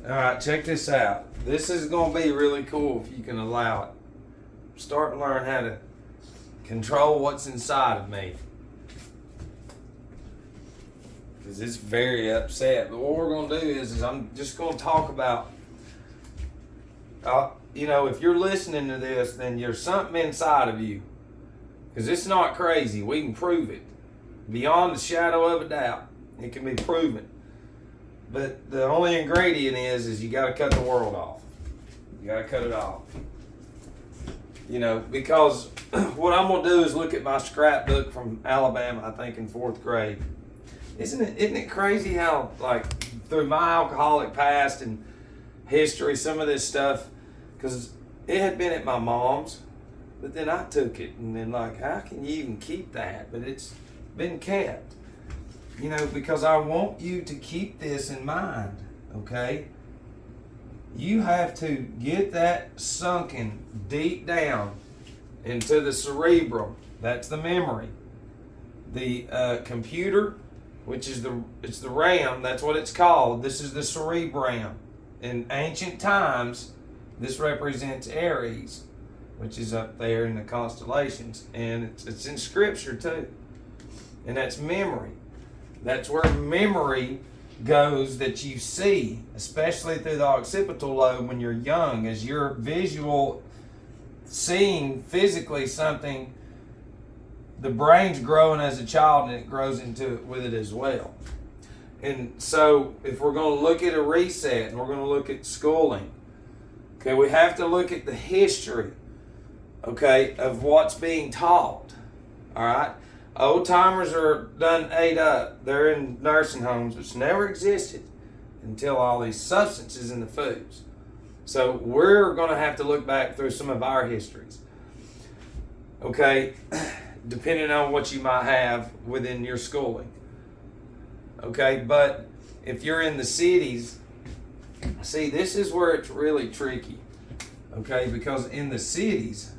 All right, check this out. This is going to be really cool if you can allow it. Start to learn how to control what's inside of me. Because it's very upset. But what we're going to do is I'm just going to talk about, if you're listening to this, then there's something inside of you. Because it's not crazy. We can prove it. Beyond the shadow of a doubt. It can be proven. But the only ingredient is you got to cut the world off. You got to cut it off. Because what I'm going to do is look at my scrapbook from Alabama, I think in 4th grade. Isn't it crazy how, through my alcoholic past and history, some of this stuff, because it had been at my mom's, but then I took it, and then, how can you even keep that? But it's been kept. Because I want you to keep this in mind, okay? You have to get that sunken deep down into the cerebrum. That's the memory. The computer, which is it's the RAM, that's what it's called. This is the cerebrum. In ancient times, this represents Aries, which is up there in the constellations. And it's in scripture too. And that's memory. That's where memory goes that you see, especially through the occipital lobe when you're young, as you're visual seeing physically something, the brain's growing as a child and it grows into it with it as well. And so if we're going to look at a reset and we're going to look at schooling, okay, we have to look at the history, okay, of what's being taught, all right? Old timers are done ate up. They're in nursing homes, which never existed until all these substances in the foods. So we're going to have to look back through some of our histories. Okay, depending on what you might have within your schooling. Okay, but if you're in the cities, see, this is where it's really tricky. Okay, because in the cities,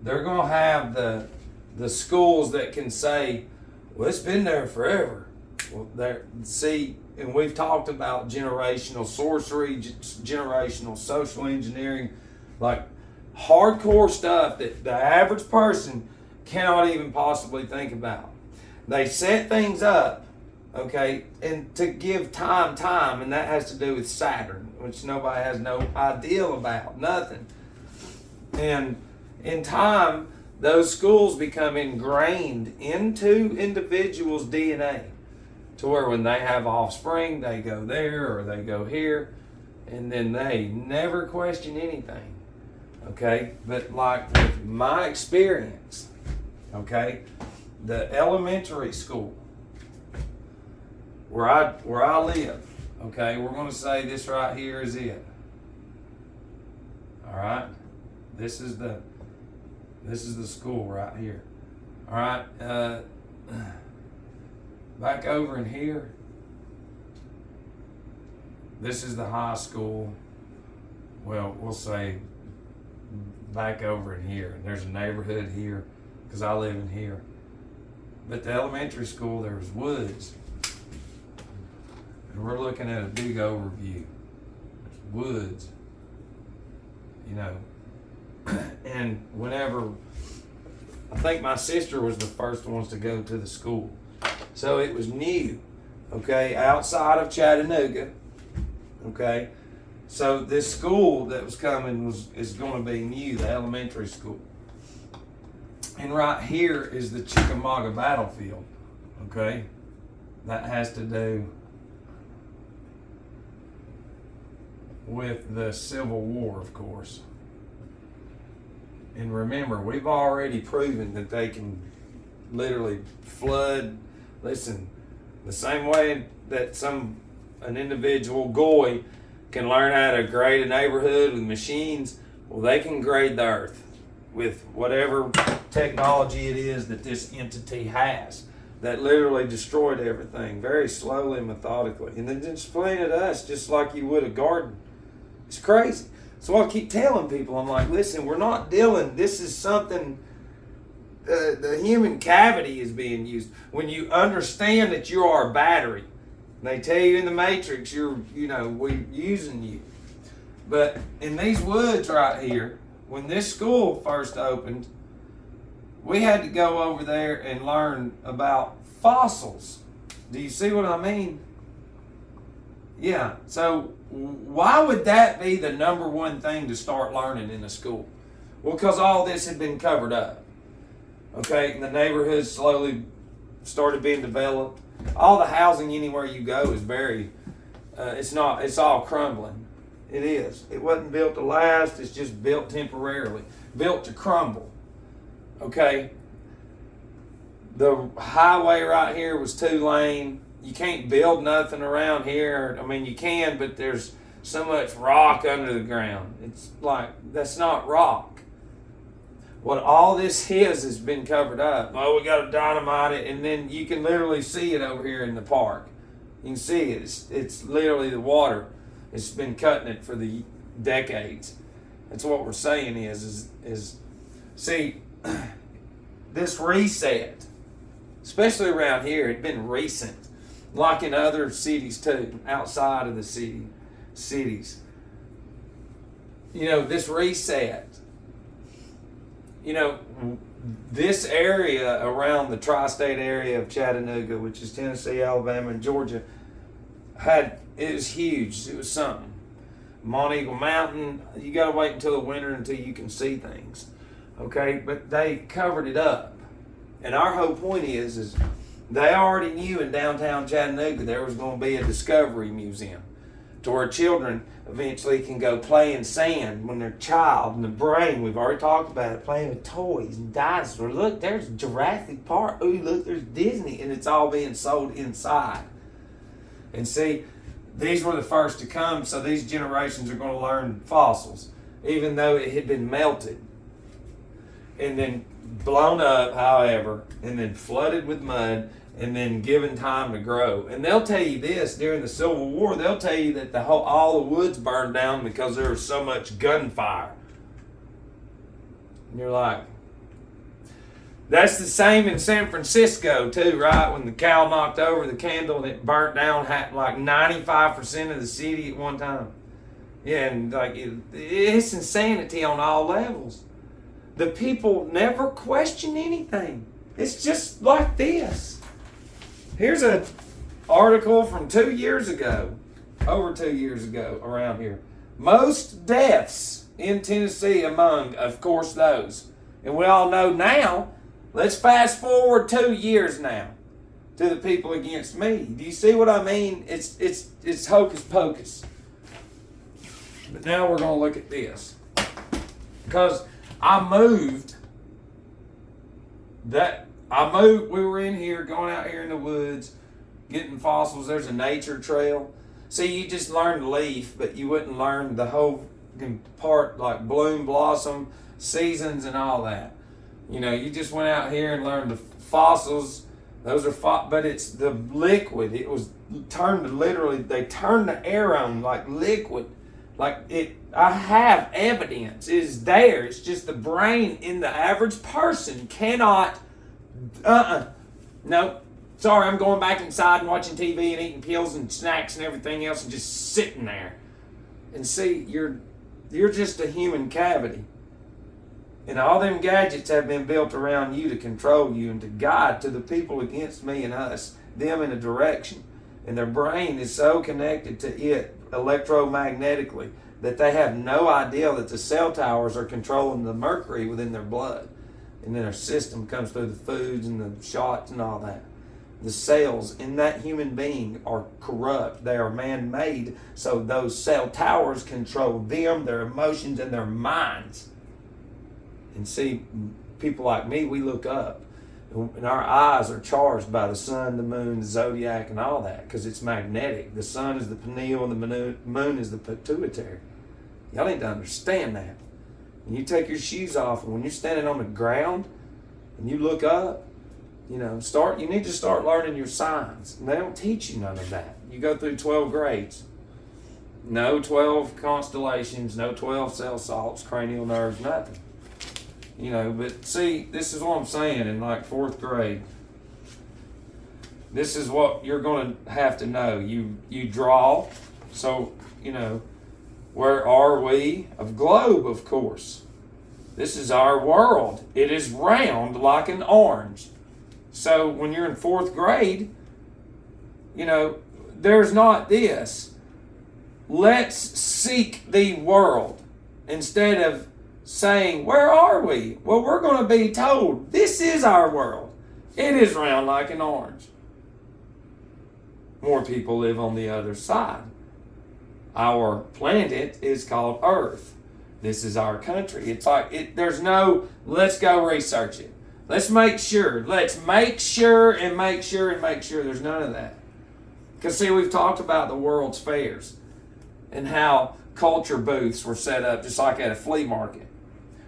they're going to have the schools that can say, well, it's been there forever. Well, and we've talked about generational sorcery, generational social engineering, hardcore stuff that the average person cannot even possibly think about. They set things up, okay, and to give time, and that has to do with Saturn, which nobody has no idea about, nothing. And in time, those schools become ingrained into individuals' DNA to where when they have offspring, they go there or they go here, and then they never question anything, okay? But with my experience, okay, the elementary school where I live, okay, we're going to say this right here is it. All right? This is the school right here. All right. Back over in here, this is the high school. Well, we'll say back over in here. And there's a neighborhood here because I live in here. But the elementary school, there's woods. And we're looking at a big overview. There's woods. And whenever, I think my sister was the first ones to go to the school. So it was new, okay, outside of Chattanooga, okay. So this school that was coming is going to be new, the elementary school. And right here is the Chickamauga battlefield, okay. That has to do with the Civil War, of course. And remember, we've already proven that they can literally flood. Listen, the same way that an individual goy can learn how to grade a neighborhood with machines, well, they can grade the earth with whatever technology it is that this entity has that literally destroyed everything very slowly and methodically. And then explain it to us just like you would a garden. It's crazy. So I keep telling people, I'm like, listen, we're not dealing, this is something, the human cavity is being used. When you understand that you are a battery, They tell you in the Matrix, we're using you. But in these woods right here, when this school first opened, we had to go over there and learn about fossils. Do you see what I mean? Yeah. So why would that be the number one thing to start learning in a school? Well, because all this had been covered up. Okay, and the neighborhood slowly started being developed. All the housing anywhere you go is it's all crumbling. It is. It wasn't built to last, it's just built temporarily, built to crumble. Okay? The highway right here was 2-lane. You can't build nothing around here. I mean, you can, but there's so much rock under the ground. It's like, that's not rock. What all this has been covered up. Oh, we got to dynamite it, and then you can literally see it over here in the park. You can see it. It's literally the water. It's been cutting it for the decades. That's what we're saying is see, this reset, especially around here, it's been recent, like in other cities too, outside of the cities. This reset. This area around the tri-state area of Chattanooga, which is Tennessee, Alabama, and Georgia, it was huge. It was something. Mont Eagle Mountain, you got to wait until the winter until you can see things. Okay? But they covered it up. And our whole point is they already knew in downtown Chattanooga there was going to be a Discovery Museum to where children eventually can go play in sand when they're a child, and the brain, we've already talked about it, playing with toys and dinosaurs. Look, there's Jurassic Park. Ooh, look, there's Disney, and it's all being sold inside. And see, these were the first to come, so these generations are going to learn fossils, even though it had been melted and then blown up, however, and then flooded with mud, and then given time to grow. And they'll tell you this, during the Civil War, they'll tell you that all the woods burned down because there was so much gunfire. And you're like, that's the same in San Francisco too, right? When the cow knocked over the candle and it burnt down like 95% of the city at one time. Yeah, and like it's insanity on all levels. The people never question anything. It's just like this. Here's an article from 2 years ago, over 2 years ago, around here. Most deaths in Tennessee among, of course, those. And we all know now, let's fast forward 2 years now to the people against me. Do you see what I mean? It's hocus pocus. But now we're going to look at this. Because we were in here, going out here in the woods, getting fossils. There's a nature trail. See, you just learned leaf, but you wouldn't learn the whole part, like bloom, blossom, seasons, and all that. You just went out here and learned the fossils. Those are but it's the liquid. It was turned to literally, they turned the air on like liquid. Like it, I have evidence. It is there. It's just the brain in the average person cannot. No, sorry, I'm going back inside and watching TV and eating pills and snacks and everything else and just sitting there. And see, you're just a human cavity. And all them gadgets have been built around you to control you and to guide to the people against me and us, them in a direction. And their brain is so connected to it electromagnetically that they have no idea that the cell towers are controlling the mercury within their blood. And then their system comes through the foods and the shots and all that. The cells in that human being are corrupt. They are man-made, so those cell towers control them, their emotions, and their minds. And see, people like me, we look up, and our eyes are charged by the sun, the moon, the zodiac, and all that, because it's magnetic. The sun is the pineal, and the moon is the pituitary. Y'all need to understand that. And you take your shoes off, and when you're standing on the ground and you look up, you need to start learning your signs. And they don't teach you none of that. You go through 12 grades. No 12 constellations, no 12 cell salts, cranial nerves, nothing. But see, this is what I'm saying in like 4th grade. this is what you're going to have to know. You draw, so, where are we? A globe, of course. This is our world. It is round like an orange. So when you're in fourth grade, there's not this. Let's seek the world. Instead of saying, where are we? Well, we're going to be told, this is our world. It is round like an orange. More people live on the other side. Our planet is called Earth. This is our country. It's like, there's no, let's go research it. Let's make sure. Let's make sure and make sure and make sure. There's none of that. Because, see, we've talked about the world's fairs and how culture booths were set up just like at a flea market.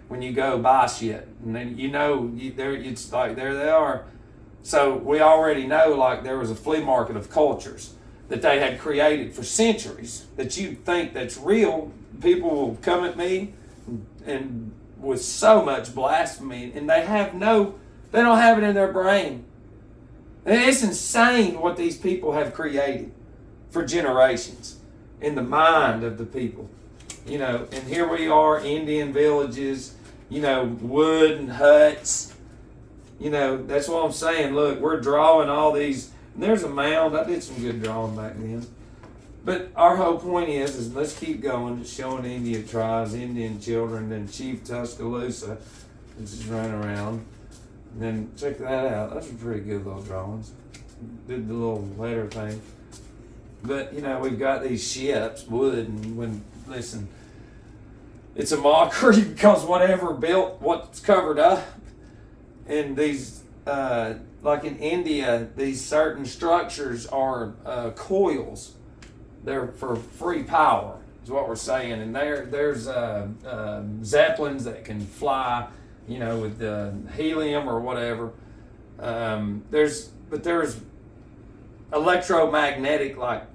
When you go buy shit, and then it's like there they are. So we already know, like, there was a flea market of cultures that they had created for centuries that you think that's real. People will come at me and with so much blasphemy, and they don't have it in their brain. And it's insane what these people have created for generations in the mind of the people. And here we are, Indian villages, wooden huts. That's what I'm saying. Look, we're drawing all these. And there's a mound. I did some good drawing back then. But our whole point is let's keep going, just showing Indian tribes, Indian children, and Chief Tuscaloosa just running around. And then check that out. Those are pretty good little drawings. Did the little letter thing. But, we've got these ships, wood, and listen, it's a mockery because whatever built what's covered up. And these, like in India, these certain structures are coils. They're for free power, is what we're saying. And there's zeppelins that can fly, with helium or whatever. There's electromagnetic, like,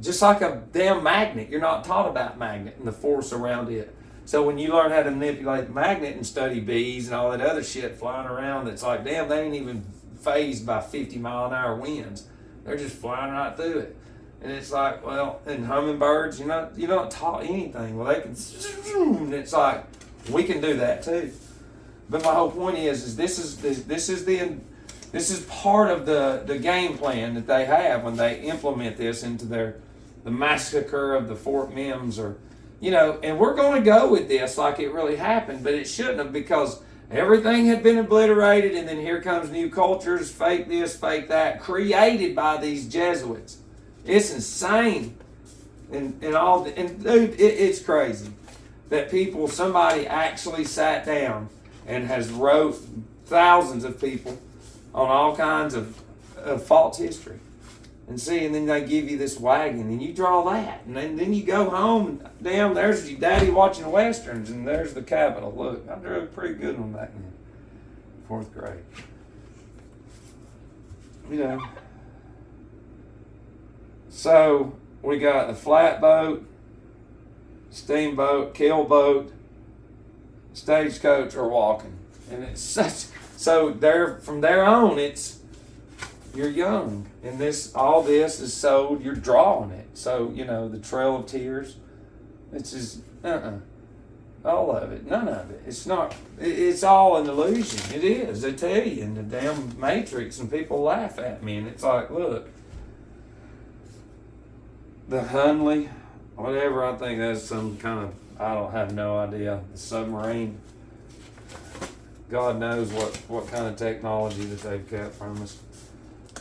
just like a damn magnet. You're not taught about magnet and the force around it. So when you learn how to manipulate the magnet and study bees and all that other shit flying around, it's like, damn, they ain't even phased by 50-mile-an-hour winds. They're just flying right through it. And it's like, well, and hummingbirds, you're not taught anything. Well, they can, and it's like, we can do that too. But my whole point is this is part of the game plan that they have when they implement this into the massacre of the Fort Mims, or, and we're going to go with this like it really happened, but it shouldn't have, because everything had been obliterated, and then here comes new cultures, fake this, fake that, created by these Jesuits. It's insane. And dude, it's crazy that somebody actually sat down and has wrote thousands of people on all kinds of false history. And then they give you this wagon, and you draw that. And then you go home, and damn, there's your daddy watching Westerns, and there's the Capitol. Look, I drew a pretty good one back then, fourth grade. So we got a flatboat, steamboat, keelboat, stagecoach, or walking. And it's so from there on, you're young, and all this is sold. You're drawing it. So the Trail of Tears. It's just all of it, none of it. It's not. It's all an illusion. It is. They tell you in the damn Matrix, and people laugh at me, and it's like, look, the Hunley, whatever. I think that's some kind of. I don't have no idea. The submarine. God knows what kind of technology that they've kept from us.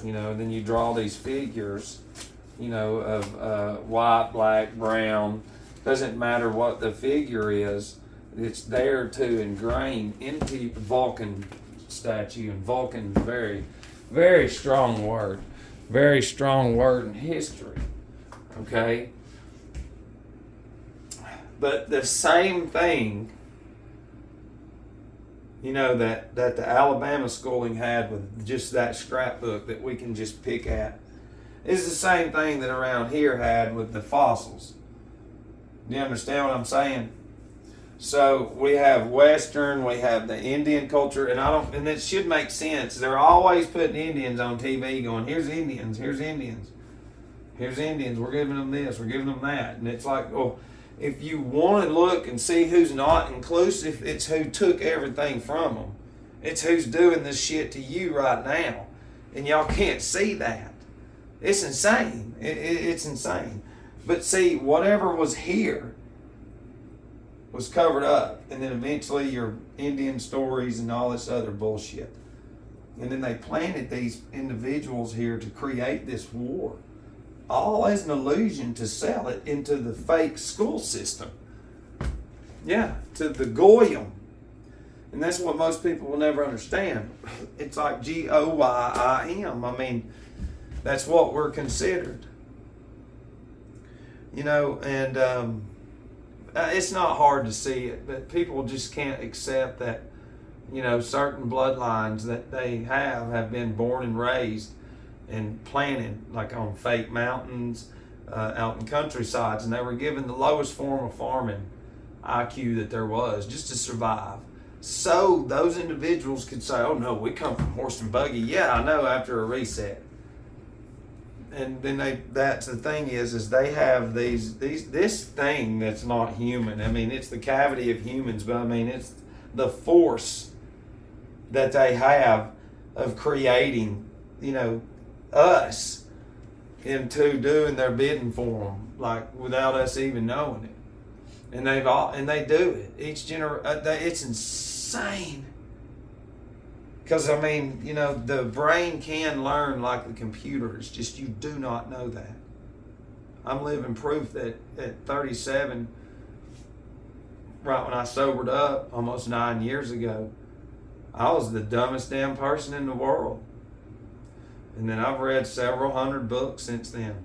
Then you draw these figures, of white, black, brown. Doesn't matter what the figure is. It's there to ingrain into the Vulcan statue. And Vulcan, very, very strong word. Very strong word in history. Okay? But the same thing, that the Alabama schooling had with just that scrapbook that we can just pick at, is the same thing that around here had with the fossils. Do you understand what I'm saying? So we have Western, we have the Indian culture, and it should make sense. They're always putting Indians on TV going, here's Indians, here's Indians, here's Indians, we're giving them this, we're giving them that. And it's like, well, if you want to look and see who's not inclusive, it's who took everything from them. It's who's doing this shit to you right now. And y'all can't see that. It's insane. It's insane. But see, whatever was here was covered up, and then eventually your Indian stories and all this other bullshit. And then they planted these individuals here to create this war, all as an illusion to sell it into the fake school system. Yeah, to the Goyim. And that's what most people will never understand. It's like Goyim. I mean, that's what we're considered. You know, and it's not hard to see it, but people just can't accept that, you know, certain bloodlines that they have been born and raised and planted like on fake mountains, out in countrysides, and they were given the lowest form of farming IQ that there was just to survive. So those individuals could say, oh no, we come from horse and buggy. Yeah, I know, after a reset. And then that's the thing is they have this thing that's not human. I mean, it's the cavity of humans, but I mean, it's the force that they have of creating, you know, us into doing their bidding for them, like without us even knowing it. And they do it. Each it's insane. Because, I mean, you know, the brain can learn like the computer. It's just you do not know that. I'm living proof that at 37, right when I sobered up almost 9 years ago, I was the dumbest damn person in the world. And then I've read several hundred books since then.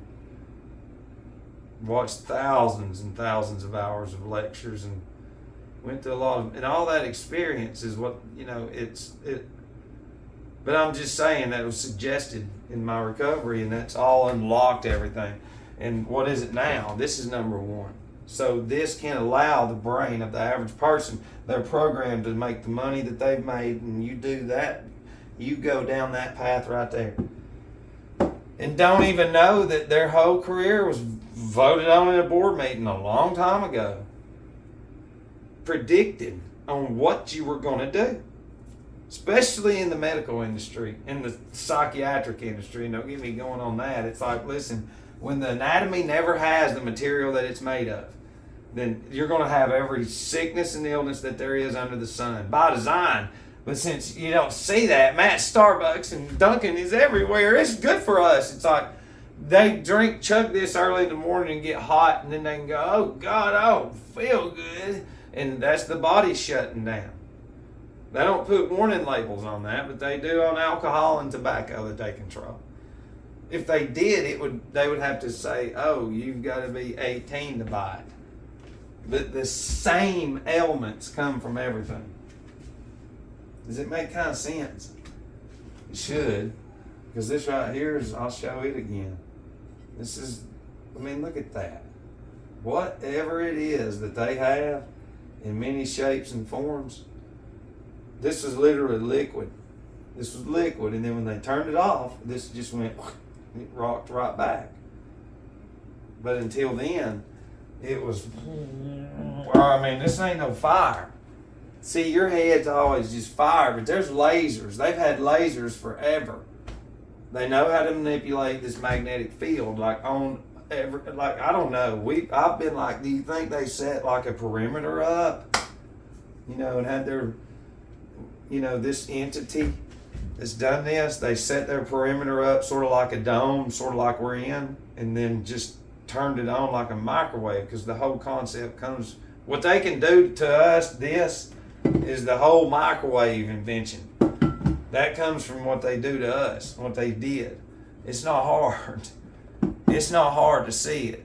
Watched thousands and thousands of hours of lectures and went through a lot of, and all that experience is what, you know, but I'm just saying that was suggested in my recovery, and that's all unlocked everything. And what is it now? This is number one. So this can allow the brain of the average person, they're programmed to make the money that they've made, and you do that, you go down that path right there. And don't even know that their whole career was voted on in a board meeting a long time ago. Predicted on what you were going to do. Especially in the medical industry, in the psychiatric industry, and don't get me going on that. It's like, listen, when the anatomy never has the material that it's made of, then you're going to have every sickness and illness that there is under the sun by design. But since you don't see that, Matt, Starbucks and Dunkin' is everywhere. It's good for us. It's like they chug this early in the morning and get hot, and then they can go, oh God, I don't feel good. And that's the body shutting down. They don't put warning labels on that, but they do on alcohol and tobacco that they control. If they did, they would have to say, oh, you've got to be 18 to buy it. But the same ailments come from everything. Does it make kind of sense? It should. Because this right here is, I'll show it again. This is, I mean, look at that. Whatever it is that they have in many shapes and forms, this was literally liquid. This was liquid, and then when they turned it off, this just went, it rocked right back. But until then, it was, I mean, this ain't no fire. See, your head's always just fire, but there's lasers. They've had lasers forever. They know how to manipulate this magnetic field, like on every, like, I don't know. I've been like, do you think they set like a perimeter up? You know, and had their, you know, this entity that's done this, they set their perimeter up sort of like a dome, sort of like we're in, and then just turned it on like a microwave, because the whole concept comes, what they can do to us, this is the whole microwave invention. That comes from what they do to us, what they did. It's not hard. It's not hard to see it.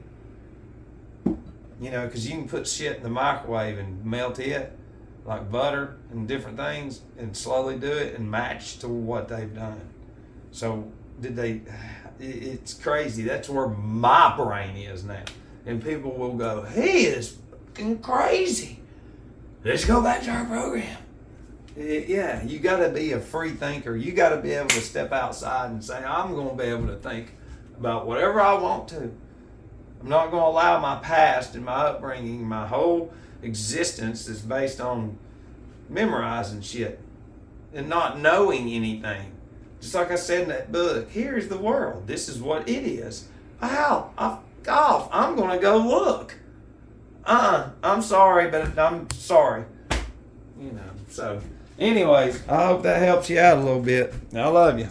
You know, because you can put shit in the microwave and melt it, like butter and different things, and slowly do it and match to what they've done. So it's crazy. That's where my brain is now. And people will go, he is fucking crazy. let's go back to our program. Yeah, you got to be a free thinker. You got to be able to step outside and say, I'm going to be able to think about whatever I want to. I'm not going to allow my past and my upbringing, my whole existence is based on memorizing shit and not knowing anything. Just like I said in that book, here's the world. This is what it is. Off. I'm going to go look. I'm sorry, but I'm sorry. So anyways, I hope that helps you out a little bit. I love you.